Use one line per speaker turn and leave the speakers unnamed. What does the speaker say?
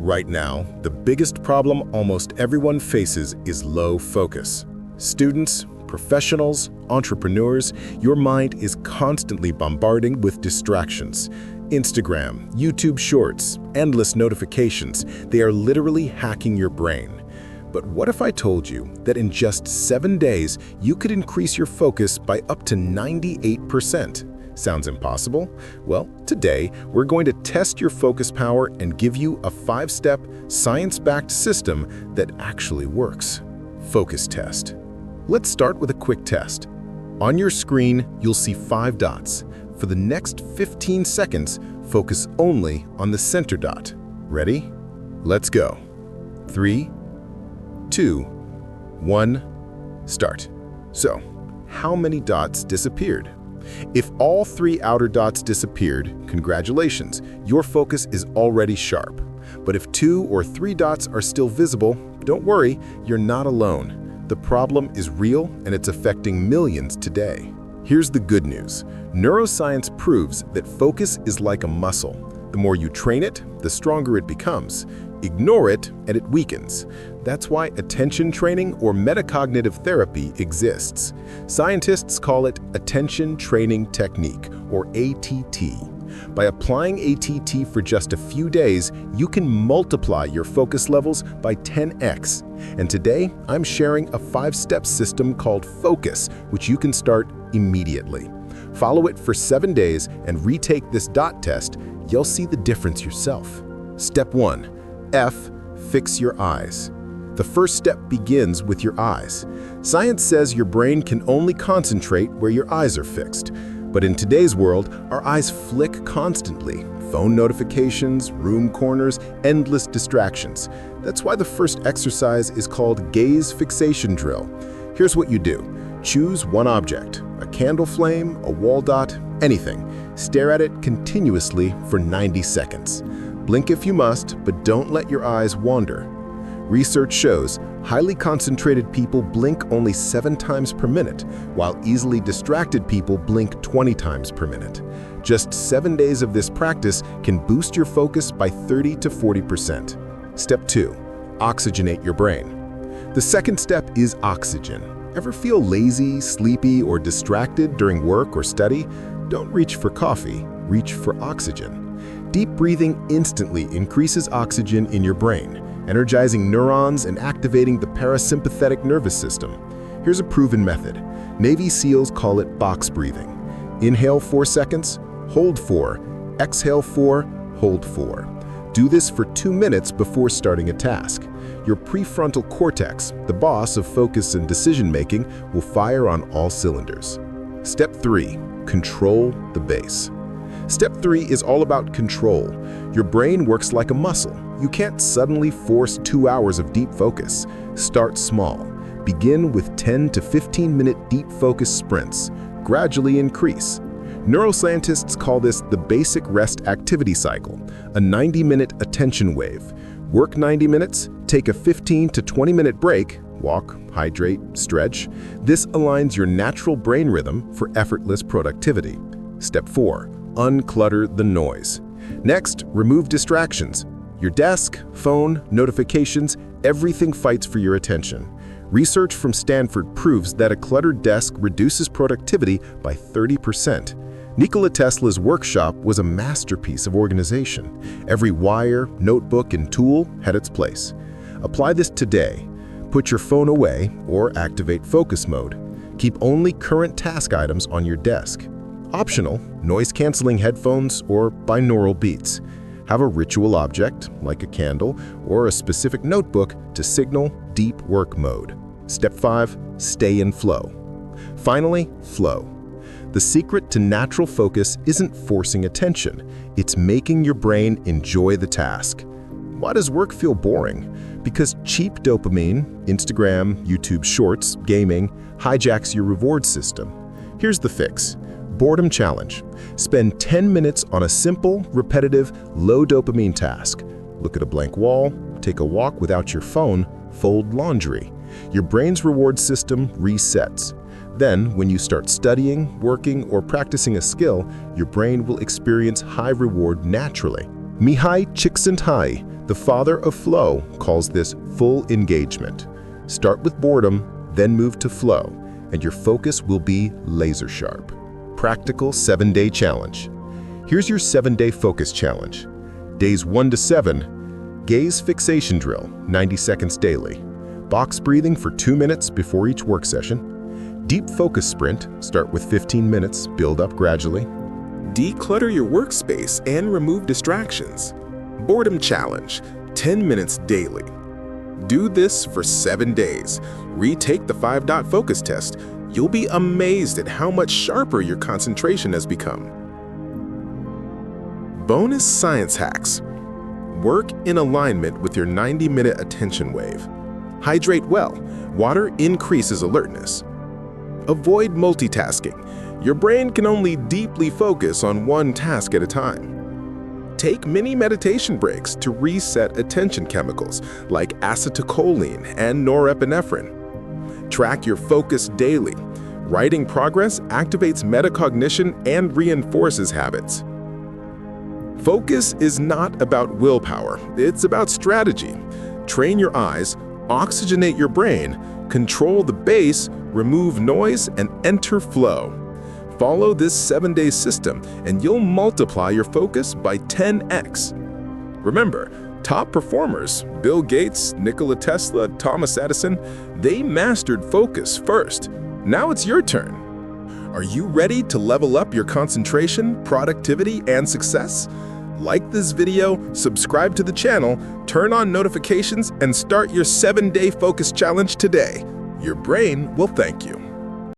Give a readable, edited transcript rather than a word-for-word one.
Right now, the biggest problem almost everyone faces is low focus. Students, professionals, entrepreneurs, your mind is constantly bombarding with distractions. Instagram, YouTube Shorts, endless notifications, they are literally hacking your brain. But what if I told you that in just 7 days, you could increase your focus by up to 98%? Sounds impossible? Well, today, we're going to test your focus power and give you a 5-step, science-backed system that actually works. Focus test. Let's start with a quick test. On your screen, you'll see 5 dots. For the next 15 seconds, focus only on the center dot. Ready? Let's go. 3, 2, 1, start. So, how many dots disappeared? If all 3 outer dots disappeared, congratulations, your focus is already sharp. But if 2 or 3 dots are still visible, don't worry, you're not alone. The problem is real and it's affecting millions today. Here's the good news. Neuroscience proves that focus is like a muscle. The more you train it, the stronger it becomes. Ignore it and it weakens. That's why attention training or metacognitive therapy exists. Scientists call it attention training technique, or ATT. By applying ATT for just a few days, you can multiply your focus levels by 10x. And today, I'm sharing a 5-step system called Focus, which you can start immediately. Follow it for 7 days and retake this dot test. You'll see the difference yourself. Step 1. F. Fix your eyes. The first step begins with your eyes. Science says your brain can only concentrate where your eyes are fixed. But in today's world, our eyes flick constantly. Phone notifications, room corners, endless distractions. That's why the first exercise is called gaze fixation drill. Here's what you do. Choose one object, a candle flame, a wall dot, anything. Stare at it continuously for 90 seconds. Blink if you must, but don't let your eyes wander. Research shows highly concentrated people blink only 7 times per minute, while easily distracted people blink 20 times per minute. Just 7 days of this practice can boost your focus by 30 to 40%. Step 2. Oxygenate your brain. The second step is oxygen. Ever feel lazy, sleepy, or distracted during work or study? Don't reach for coffee, reach for oxygen. Deep breathing instantly increases oxygen in your brain, energizing neurons and activating the parasympathetic nervous system. Here's a proven method. Navy SEALs call it box breathing. Inhale 4 seconds, hold 4, exhale 4, hold 4. Do this for 2 minutes before starting a task. Your prefrontal cortex, the boss of focus and decision-making, will fire on all cylinders. Step 3. Control the base. Step 3 is all about control. Your brain works like a muscle. You can't suddenly force 2 hours of deep focus. Start small. Begin with 10 to 15-minute deep focus sprints. Gradually increase. Neuroscientists call this the basic rest activity cycle, a 90-minute attention wave. Work 90 minutes, take a 15 to 20-minute break, walk, hydrate, stretch. This aligns your natural brain rhythm for effortless productivity. Step 4. Unclutter the noise. Next, remove distractions. Your desk, phone, notifications, everything fights for your attention. Research from Stanford proves that a cluttered desk reduces productivity by 30%. Nikola Tesla's workshop was a masterpiece of organization. Every wire, notebook, and tool had its place. Apply this today. Put your phone away or activate focus mode. Keep only current task items on your desk. Optional, noise-canceling headphones or binaural beats. Have a ritual object, like a candle, or a specific notebook to signal deep work mode. Step 5. Stay in flow. Finally, flow. The secret to natural focus isn't forcing attention. It's making your brain enjoy the task. Why does work feel boring? Because cheap dopamine, Instagram, YouTube Shorts, gaming, hijacks your reward system. Here's the fix. Boredom challenge. Spend 10 minutes on a simple, repetitive, low dopamine task. Look at a blank wall, take a walk without your phone, fold laundry. Your brain's reward system resets. Then, when you start studying, working, or practicing a skill, your brain will experience high reward naturally. Mihai Csikszentmihalyi, The father of flow calls this full engagement. Start with boredom, then move to flow, and your focus will be laser sharp. Practical 7-day challenge. Here's your 7-day focus challenge. Days 1 to 7, gaze fixation drill, 90 seconds daily. Box breathing for 2 minutes before each work session. Deep focus sprint, start with 15 minutes, build up gradually.
Declutter your workspace and remove distractions. Boredom challenge, 10 minutes daily. Do this for 7 days. Retake the 5-dot focus test. You'll be amazed at how much sharper your concentration has become. Bonus science hacks. Work in alignment with your 90-minute attention wave. Hydrate well. Water increases alertness. Avoid multitasking. Your brain can only deeply focus on one task at a time. Take mini meditation breaks to reset attention chemicals like acetylcholine and norepinephrine. Track your focus daily. Writing progress activates metacognition and reinforces habits. Focus is not about willpower, it's about strategy. Train your eyes, oxygenate your brain, control the base, remove noise, and enter flow. Follow this 7-day system and you'll multiply your focus by 10x. Remember, top performers, Bill Gates, Nikola Tesla, Thomas Edison, they mastered focus first. Now it's your turn. Are you ready to level up your concentration, productivity, and success? Like this video, subscribe to the channel, turn on notifications, and start your 7-day focus challenge today. Your brain will thank you.